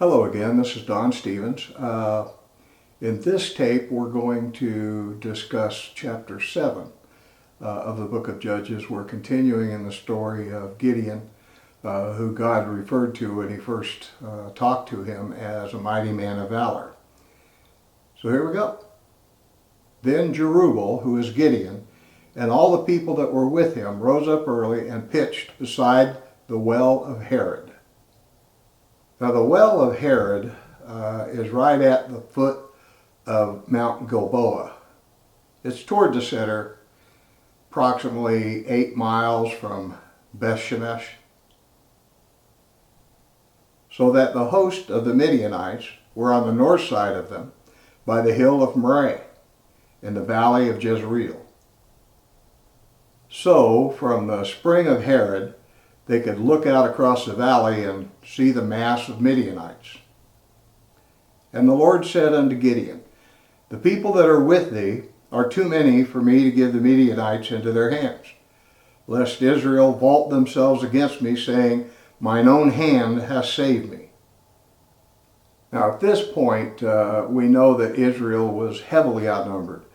Hello again, this is Don Stevens. In this tape we're going to discuss chapter 7 of the book of Judges. We're continuing in the story of Gideon, who God referred to when he first talked to him as a mighty man of valor. So here we go. Then Jerubbaal, who is Gideon, and all the people that were with him rose up early and pitched beside the well of Harod. Now the well of Harod is right at the foot of Mount Gilboa. It's toward the center, approximately 8 miles from Beth Shemesh. So that the host of the Midianites were on the north side of them by the hill of Moreh in the valley of Jezreel. So from the spring of Harod they could look out across the valley and see the mass of Midianites. And the Lord said unto Gideon, the people that are with thee are too many for me to give the Midianites into their hands, lest Israel vault themselves against me, saying, mine own hand hath saved me. Now at this point, we know that Israel was heavily outnumbered.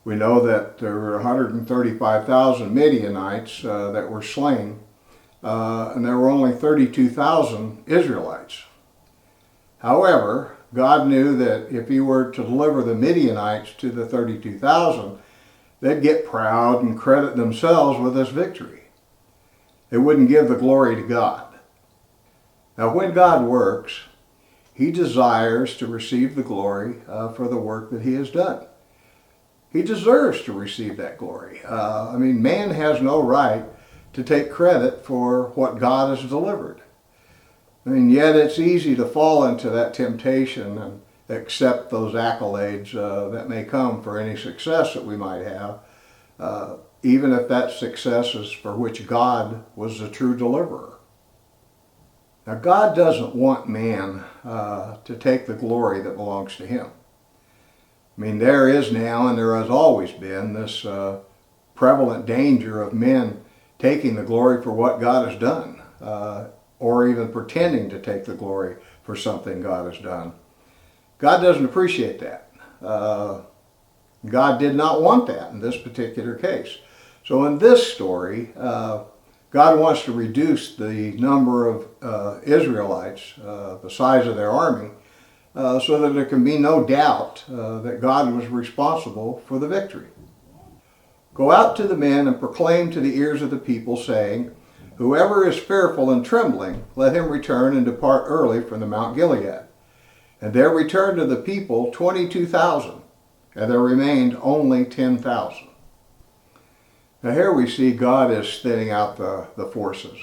We know that there were 135,000 Midianites that were slain, and there were only 32,000 Israelites. However, God knew that if he were to deliver the Midianites to the 32,000, they'd get proud and credit themselves with this victory. They wouldn't give the glory to God. Now when God works, he desires to receive the glory for the work that he has done. He deserves to receive that glory. Man has no right to take credit for what God has delivered. Yet it's easy to fall into that temptation and accept those accolades that may come for any success that we might have, even if that success is for which God was the true deliverer. Now God doesn't want man to take the glory that belongs to him. There is now, and there has always been, this prevalent danger of men taking the glory for what God has done, or even pretending to take the glory for something God has done. God doesn't appreciate that. God did not want that in this particular case. So in this story, God wants to reduce the number of Israelites, the size of their army, so that there can be no doubt that God was responsible for the victory. Go out to the men and proclaim to the ears of the people, saying, whoever is fearful and trembling, let him return and depart early from the Mount Gilead. And there returned to the people 22,000, and there remained only 10,000. Now here we see God is thinning out the forces.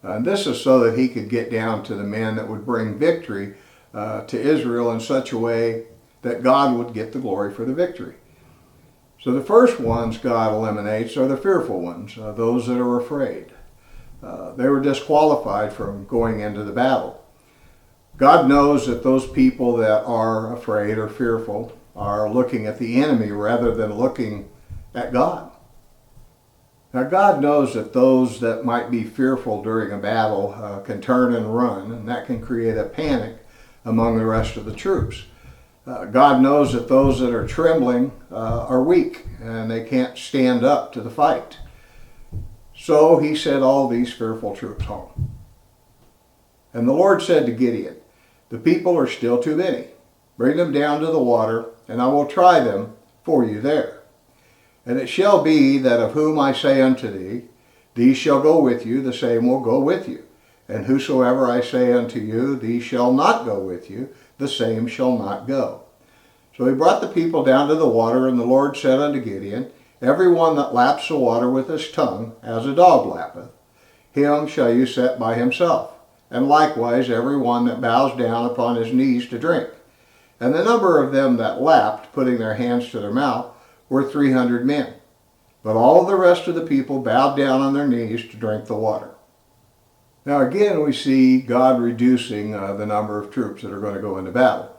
And this is so that he could get down to the men that would bring victory to Israel in such a way that God would get the glory for the victory. So the first ones God eliminates are the fearful ones, those that are afraid. They were disqualified from going into the battle. God knows that those people that are afraid or fearful are looking at the enemy rather than looking at God. Now God knows that those that might be fearful during a battle can turn and run, and that can create a panic among the rest of the troops. God knows that those that are trembling are weak and they can't stand up to the fight. So he sent all these fearful troops home. And the Lord said to Gideon, the people are still too many. Bring them down to the water, and I will try them for you there. And it shall be that of whom I say unto thee, these shall go with you, the same will go with you. And whosoever I say unto you, these shall not go with you, the same shall not go. So he brought the people down to the water, and the Lord said unto Gideon, every one that laps the water with his tongue, as a dog lappeth, him shall you set by himself, and likewise every one that bows down upon his knees to drink. And the number of them that lapped, putting their hands to their mouth, were 300 men. But all the rest of the people bowed down on their knees to drink the water. Now again we see God reducing the number of troops that are going to go into battle.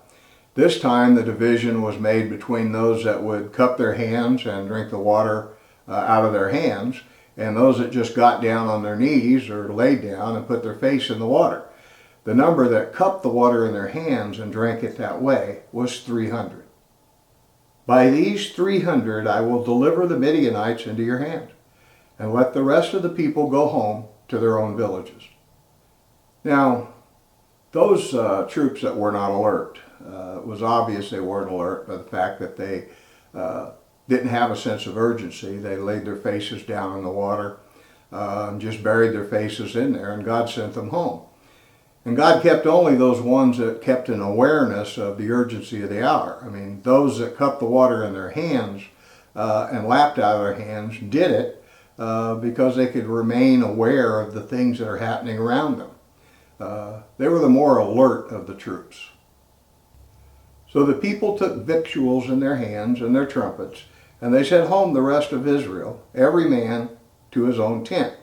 This time the division was made between those that would cup their hands and drink the water out of their hands, and those that just got down on their knees or laid down and put their face in the water. The number that cupped the water in their hands and drank it that way was 300. By these 300 I will deliver the Midianites into your hand, and let the rest of the people go home to their own villages. Now, those troops that were not alert, it was obvious they weren't alert by the fact that they didn't have a sense of urgency. They laid their faces down in the water and just buried their faces in there, and God sent them home. And God kept only those ones that kept an awareness of the urgency of the hour. I mean, those that cupped the water in their hands and lapped out of their hands did it because they could remain aware of the things that are happening around them. They were the more alert of the troops. So the people took victuals in their hands and their trumpets, and they sent home the rest of Israel, every man to his own tent.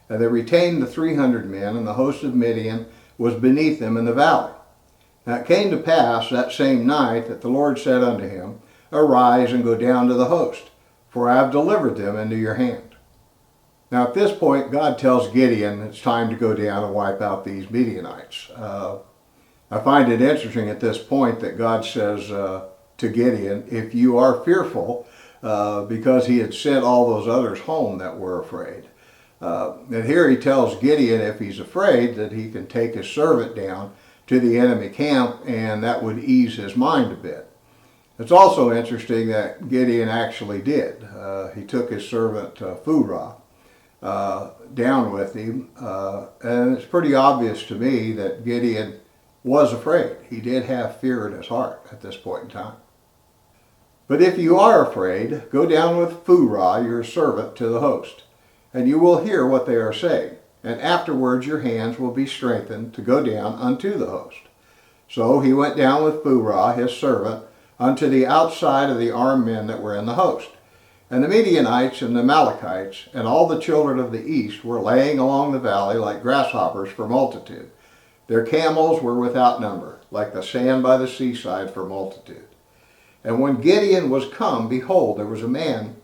And they retained the 300 men, and the host of Midian was beneath them in the valley. Now it came to pass that same night that the Lord said unto him, Arise and go down to the host, for I have delivered them into your hand. Now at this point, God tells Gideon it's time to go down and wipe out these Midianites. I find it interesting at this point that God says to Gideon, if you are fearful, because he had sent all those others home that were afraid. And here he tells Gideon if he's afraid that he can take his servant down to the enemy camp, and that would ease his mind a bit. It's also interesting that Gideon actually did. He took his servant Phurah down with him, and it's pretty obvious to me that Gideon was afraid. He did have fear in his heart at this point in time. But if you are afraid, go down with Phurah, your servant, to the host, and you will hear what they are saying, and afterwards your hands will be strengthened to go down unto the host. So he went down with Phurah, his servant, unto the outside of the armed men that were in the host. And the Midianites and the Amalekites and all the children of the east were laying along the valley like grasshoppers for multitude. Their camels were without number, like the sand by the seaside for multitude. And when Gideon was come, behold, there was a man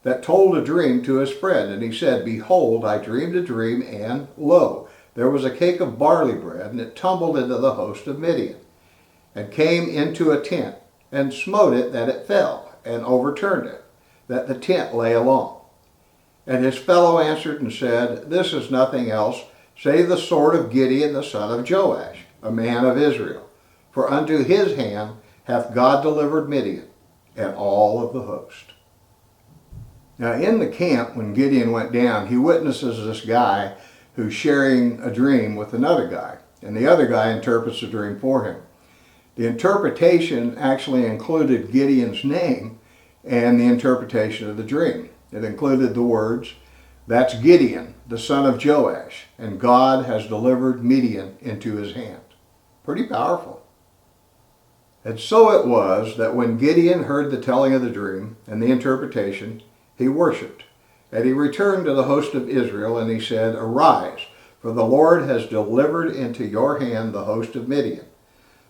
that told a dream to his friend. And he said, Behold, I dreamed a dream, and lo, there was a cake of barley bread, and it tumbled into the host of Midian, and came into a tent, and smote it that it fell, and overturned it, that the tent lay along. And his fellow answered and said, This is nothing else save the sword of Gideon the son of Joash, a man of Israel. For unto his hand hath God delivered Midian, and all of the host. Now in the camp, when Gideon went down, he witnesses this guy who's sharing a dream with another guy, and the other guy interprets the dream for him. The interpretation actually included Gideon's name and the interpretation of the dream. It included the words, That's Gideon, the son of Joash, and God has delivered Midian into his hand. Pretty powerful. And so it was that when Gideon heard the telling of the dream and the interpretation, he worshipped. And he returned to the host of Israel, and he said, Arise, for the Lord has delivered into your hand the host of Midian.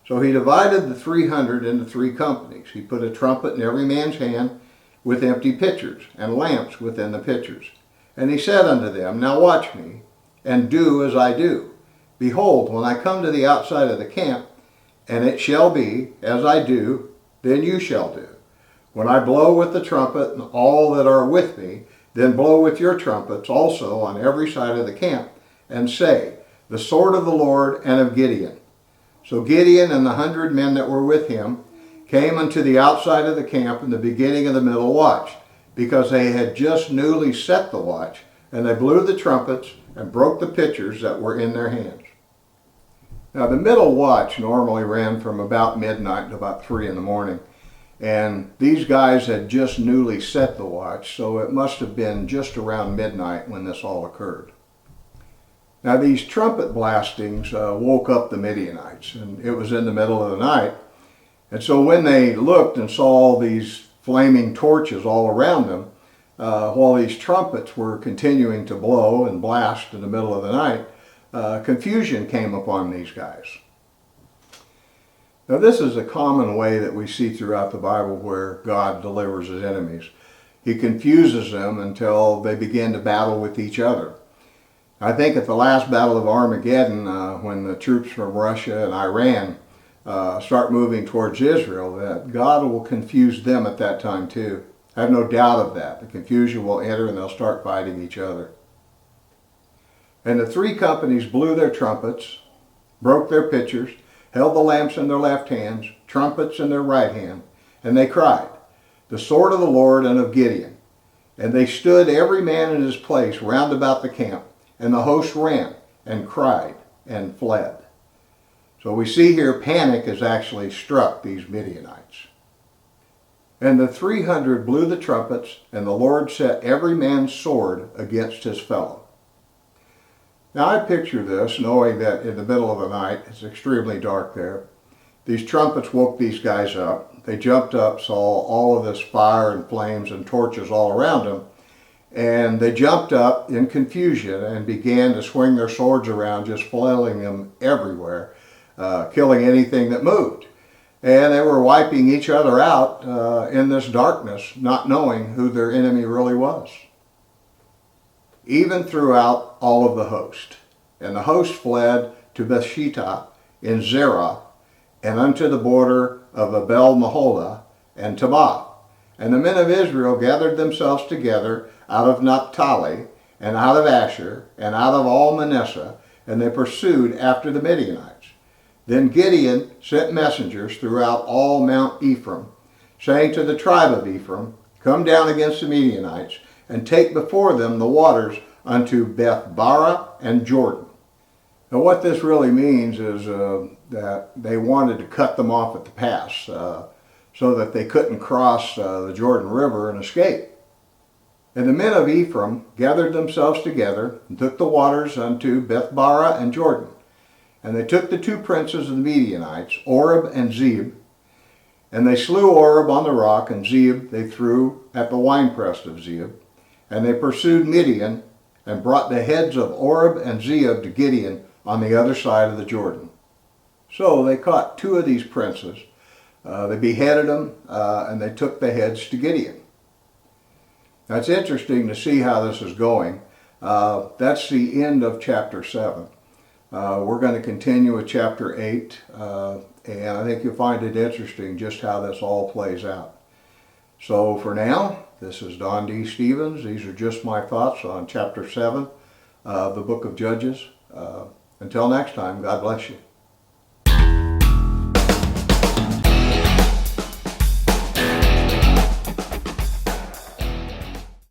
So he divided the 300 into 3 companies. He put a trumpet in every man's hand with empty pitchers, and lamps within the pitchers. And he said unto them, Now watch me, and do as I do. Behold, when I come to the outside of the camp, and it shall be, as I do, then you shall do. When I blow with the trumpet, and all that are with me, then blow with your trumpets also on every side of the camp, and say, The sword of the Lord and of Gideon. So Gideon and the 100 men that were with him came unto the outside of the camp in the beginning of the middle watch, because they had just newly set the watch, and they blew the trumpets and broke the pitchers that were in their hands. Now the middle watch normally ran from about midnight to about 3 in the morning, and these guys had just newly set the watch, so it must have been just around midnight when this all occurred. Now these trumpet blastings woke up the Midianites, and it was in the middle of the night. And so when they looked and saw all these flaming torches all around them, while these trumpets were continuing to blow and blast in the middle of the night, confusion came upon these guys. Now this is a common way that we see throughout the Bible where God delivers his enemies. He confuses them until they begin to battle with each other. I think at the last Battle of Armageddon, when the troops from Russia and Iran start moving towards Israel, that God will confuse them at that time too. I have no doubt of that. The confusion will enter and they'll start fighting each other. And the three companies blew their trumpets, broke their pitchers, held the lamps in their left hands, trumpets in their right hand, and they cried, "The sword of the Lord and of Gideon." And they stood every man in his place round about the camp, and the host ran and cried and fled. So we see here panic has actually struck these Midianites. And the 300 blew the trumpets, and the Lord set every man's sword against his fellow. Now I picture this, knowing that in the middle of the night, it's extremely dark there. These trumpets woke these guys up. They jumped up, saw all of this fire and flames and torches all around them, and they jumped up in confusion and began to swing their swords around, just flailing them everywhere, killing anything that moved. And they were wiping each other out in this darkness, not knowing who their enemy really was. Even throughout all of the host. And the host fled to Bethshittah in Zerah, and unto the border of Abel Meholah and Tamah. And the men of Israel gathered themselves together out of Naphtali, and out of Asher, and out of all Manasseh, and they pursued after the Midianites. Then Gideon sent messengers throughout all Mount Ephraim, saying to the tribe of Ephraim, "Come down against the Midianites, and take before them the waters unto Beth-barah and Jordan." Now what this really means is that they wanted to cut them off at the pass so that they couldn't cross the Jordan River and escape. And the men of Ephraim gathered themselves together and took the waters unto Beth-barah and Jordan. And they took the two princes of the Midianites, Oreb and Zeeb, and they slew Oreb on the rock, and Zeeb they threw at the winepress of Zeeb. And they pursued Midian, and brought the heads of Oreb and Zeeb to Gideon on the other side of the Jordan. So they caught two of these princes, they beheaded them, and they took the heads to Gideon. Now it's interesting to see how this is going. That's the end of chapter 7. We're going to continue with chapter 8, and I think you'll find it interesting just how this all plays out. So for now, this is Don D. Stevens. These are just my thoughts on chapter 7 of the book of Judges. Until next time, God bless you.